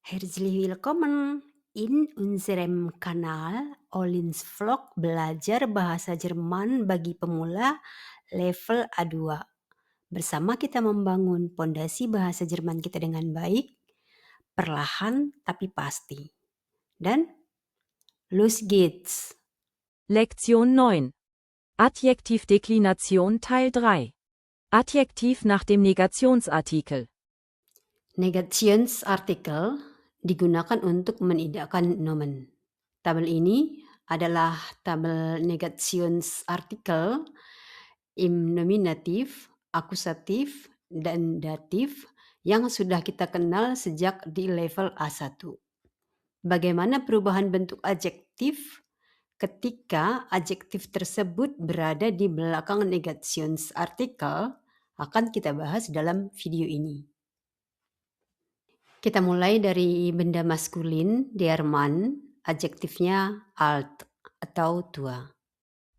Herzlich willkommen in unserem Kanal Olin's Vlog Belajar Bahasa Jerman bagi Pemula level A2. Bersama kita membangun pondasi bahasa Jerman kita dengan baik, perlahan tapi pasti. Dan los geht's! Lektion 9. Adjektivdeklination Teil 3. Adjektiv nach dem Negationsartikel. Negationsartikel digunakan untuk menidakkan nomen. Tabel ini adalah tabel negationsartikel im nominatif, akusatif, dan datif yang sudah kita kenal sejak di level A1. Bagaimana perubahan bentuk adjektif ketika adjektif tersebut berada di belakang negationsartikel akan kita bahas dalam video ini. Kita mulai dari benda maskulin, der Mann, adjektifnya alt atau tua.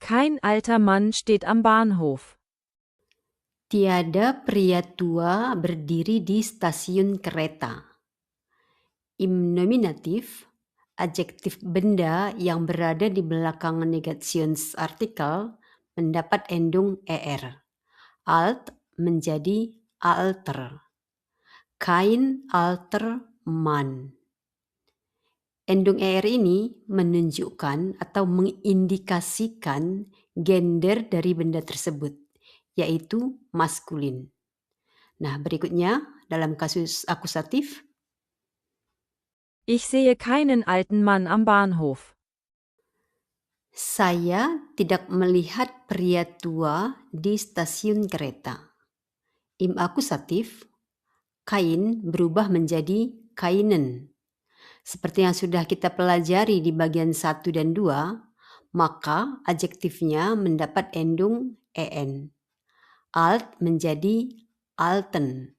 Kein alter Mann steht am Bahnhof. Tiada pria tua berdiri di stasiun kereta. Im nominatif, adjektif benda yang berada di belakang negationsartikel mendapat endung er. Alt menjadi alter. Kein alter Mann. Endung er ini menunjukkan atau mengindikasikan gender dari benda tersebut, yaitu maskulin. Nah, berikutnya dalam kasus akusatif, Ich sehe keinen alten Mann am Bahnhof. saya tidak melihat pria tua di stasiun kereta. Im akusatif, kain berubah menjadi kainen. Seperti yang sudah kita pelajari di bagian 1 dan 2, maka adjektifnya mendapat endung en. Alt menjadi alten.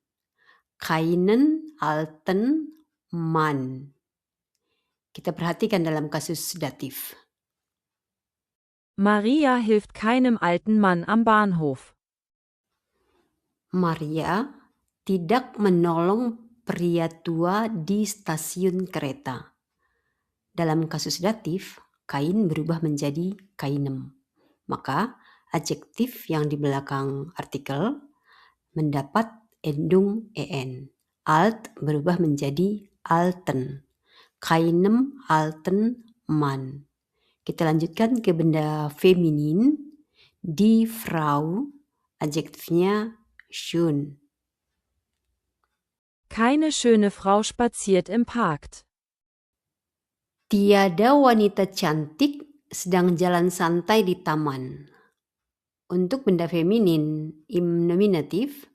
Keinen alten Mann. Kita perhatikan dalam kasus datif. Maria hilft keinem alten Mann am Bahnhof. Maria tidak menolong pria tua di stasiun kereta. Dalam kasus datif, kain berubah menjadi kainem. Maka adjektif yang di belakang artikel mendapat endung en. Alt berubah menjadi alten. Keinem alten Mann. Kita lanjutkan ke benda feminin. Die Frau, adjektifnya schön. Keine schöne Frau spaziert im Park. Tiada wanita cantik sedang jalan santai di taman. Untuk benda feminin, im nominatif,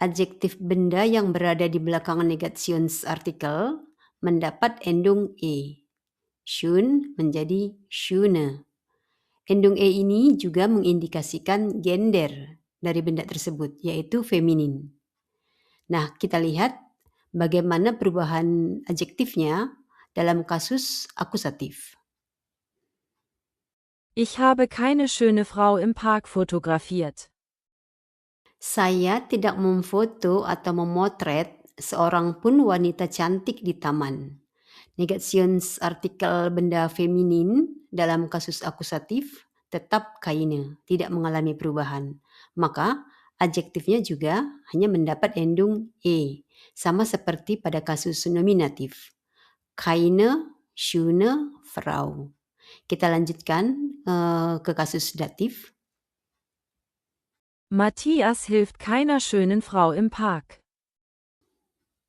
adjektif benda yang berada di belakang negationsartikel mendapat endung e. Schön menjadi schöne. Endung e ini juga mengindikasikan gender dari benda tersebut, yaitu feminin. Nah, kita lihat bagaimana perubahan adjektifnya dalam kasus akusatif. Ich habe keine schöne Frau im Park fotografiert. Saya tidak memfoto atau memotret seorang pun wanita cantik di taman. Negationsartikel benda feminin dalam kasus akusatif tetap keine, tidak mengalami perubahan. Maka adjektifnya juga hanya mendapat endung e, sama seperti pada kasus nominatif. Keine schöne Frau. Kita lanjutkan ke kasus datif. Matthias hilft keiner schönen Frau im Park.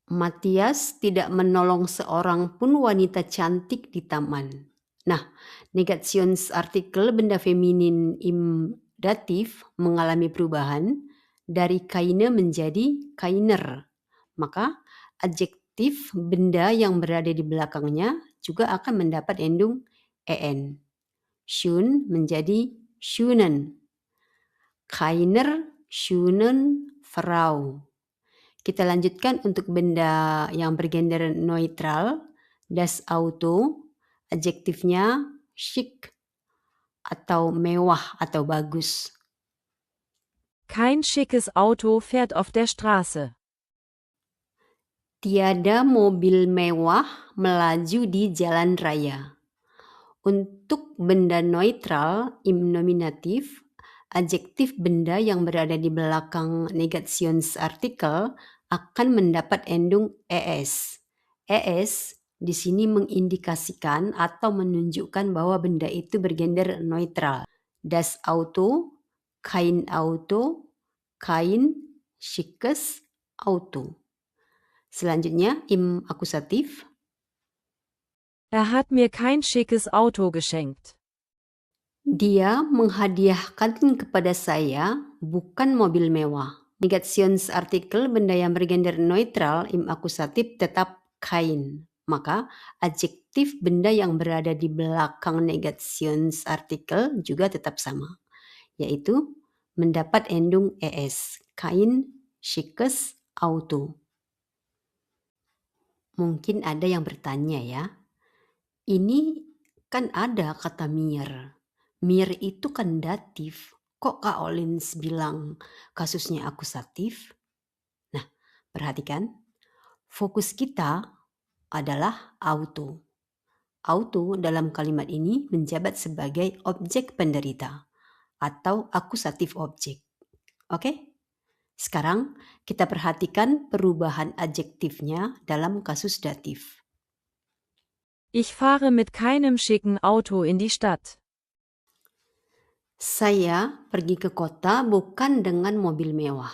Matthias tidak menolong seorang pun wanita cantik di taman. Nah, negationsartikel benda feminin im datif mengalami perubahan dari keine menjadi keiner. Maka adjektif benda yang berada di belakangnya juga akan mendapat endung en. Schön menjadi schönen. Keiner schönen Frau. Kita lanjutkan untuk benda yang bergender neutral. Das Auto, adjektifnya chic atau mewah atau bagus. Kein schickes Auto fährt auf der Straße. Tiada mobil mewah melaju di jalan raya. Untuk benda neutral, im nominatif, adjektif benda yang berada di belakang negationsartikel akan mendapat endung es. Es di sini mengindikasikan atau menunjukkan bahwa benda itu bergender neutral. Das Auto, kein Auto, kein schickes Auto. Selanjutnya, im akusatif. Er hat mir kein schickes Auto geschenkt. Dia menghadiahkan kepada saya bukan mobil mewah. Negationsartikel benda yang bergender neutral, im akusatif tetap kein. Maka adjektif benda yang berada di belakang negationsartikel juga tetap sama, yaitu mendapat endung es. Kein schickes Auto. Mungkin ada yang bertanya ya, ini kan ada kata mir. Mir itu kan datif. Kok Kak Olins bilang kasusnya akusatif? Nah, perhatikan. Fokus kita adalah auto. Auto dalam kalimat ini menjabat sebagai objek penderita atau akusatif objek. Oke? Sekarang kita perhatikan perubahan adjektifnya dalam kasus datif. Ich fahre mit keinem schicken Auto in die Stadt. Saya pergi ke kota bukan dengan mobil mewah.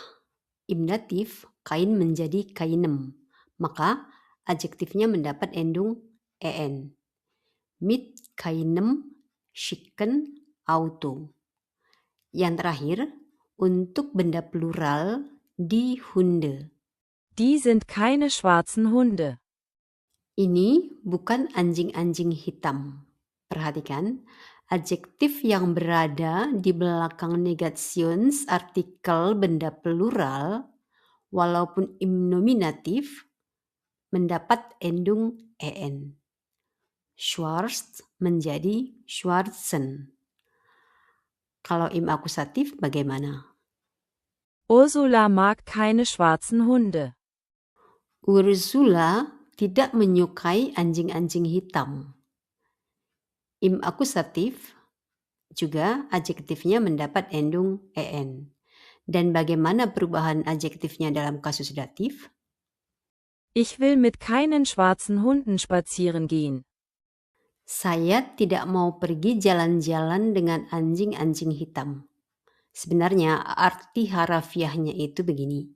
Im datif, kain menjadi kainem. Maka adjektifnya mendapat endung en. Mit kainem schicken Auto. Yang terakhir, untuk benda plural die Hunde. Die sind keine schwarzen Hunde. Ini bukan anjing-anjing hitam. Perhatikan, adjektif yang berada di belakang negationsartikel benda plural, walaupun im nominatif, mendapat endung en. Schwarz menjadi schwarzen. Kalau im akusatif bagaimana? Ursula mag keine schwarzen Hunde. Ursula tidak menyukai anjing-anjing hitam. Im akusatif juga adjektifnya mendapat endung en. Dan bagaimana perubahan adjektifnya dalam kasus datif? Ich will mit keinen schwarzen Hunden spazieren gehen. Saya tidak mau pergi jalan-jalan dengan anjing-anjing hitam. Sebenarnya arti harafiahnya itu begini.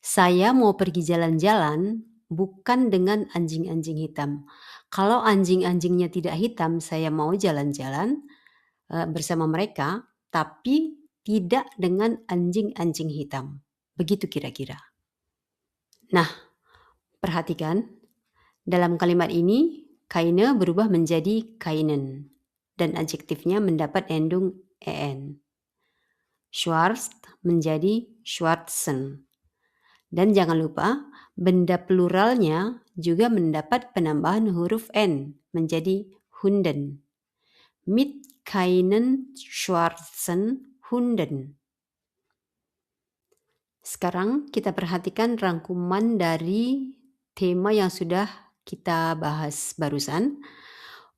Saya mau pergi jalan-jalan bukan dengan anjing-anjing hitam. Kalau anjing-anjingnya tidak hitam, saya mau jalan-jalan bersama mereka, tapi tidak dengan anjing-anjing hitam. Begitu kira-kira. Nah, perhatikan, dalam kalimat ini, keine berubah menjadi keinen, dan adjektifnya mendapat endung en. Schwarz menjadi schwarzen. Dan jangan lupa, benda pluralnya juga mendapat penambahan huruf n menjadi Hunden. Mit keinen schwarzen Hunden. Sekarang kita perhatikan rangkuman dari tema yang sudah kita bahas barusan.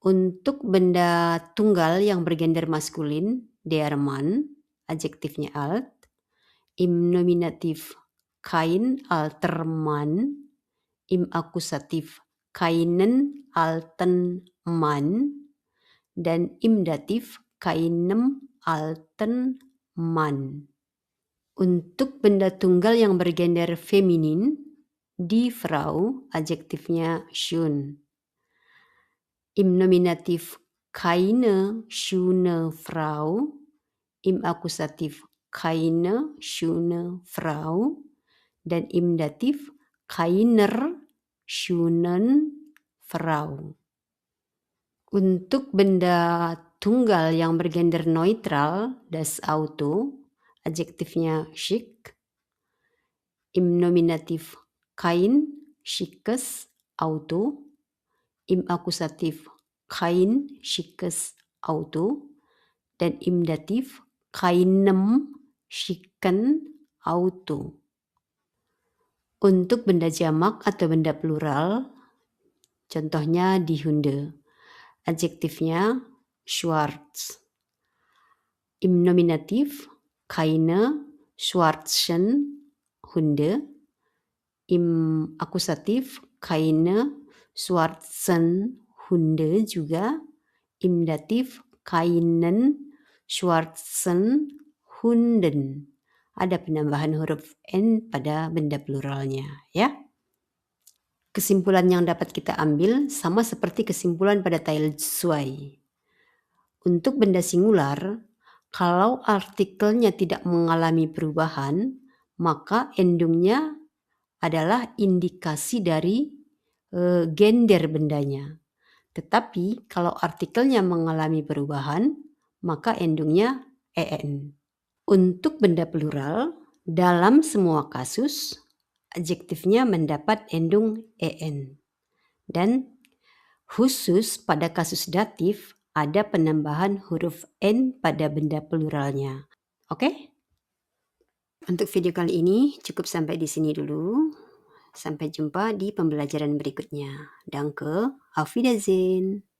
Untuk benda tunggal yang bergender maskulin, der Mann, adjektifnya alt. Im nominatif kein alter Mann. Im akusatif keinen alten Mann. Dan im datif keinem alten Mann. Untuk benda tunggal yang bergender feminin, die Frau, adjektifnya schön. Im nominatif keine schöne Frau. Im akusatif keine schöne Frau. Dan im datif keiner schönen Frau. Untuk benda tunggal yang bergender neutral, das Auto, adjektifnya schick. Im nominatif kein schickes Auto. Im akusatif kein schickes Auto. Dan im datif keinem schicken Auto. Untuk benda jamak atau benda plural, contohnya die Hunde. Adjektifnya schwarz. Im Nominativ keine schwarzen Hunde. Im Akusativ keine schwarzen Hunde juga. Im Dativ keinen schwarzen Hunden. Ada penambahan huruf N pada benda pluralnya, ya. Kesimpulan yang dapat kita ambil sama seperti kesimpulan pada Teil 2. Untuk benda singular, kalau artikelnya tidak mengalami perubahan, maka endungnya adalah indikasi dari gender bendanya. Tetapi kalau artikelnya mengalami perubahan, maka endungnya en. Untuk benda plural, dalam semua kasus, adjektifnya mendapat endung en. Dan khusus pada kasus datif, ada penambahan huruf n pada benda pluralnya. Oke? Untuk video kali ini cukup sampai di sini dulu. Sampai jumpa di pembelajaran berikutnya. Danke, auf Wiedersehen.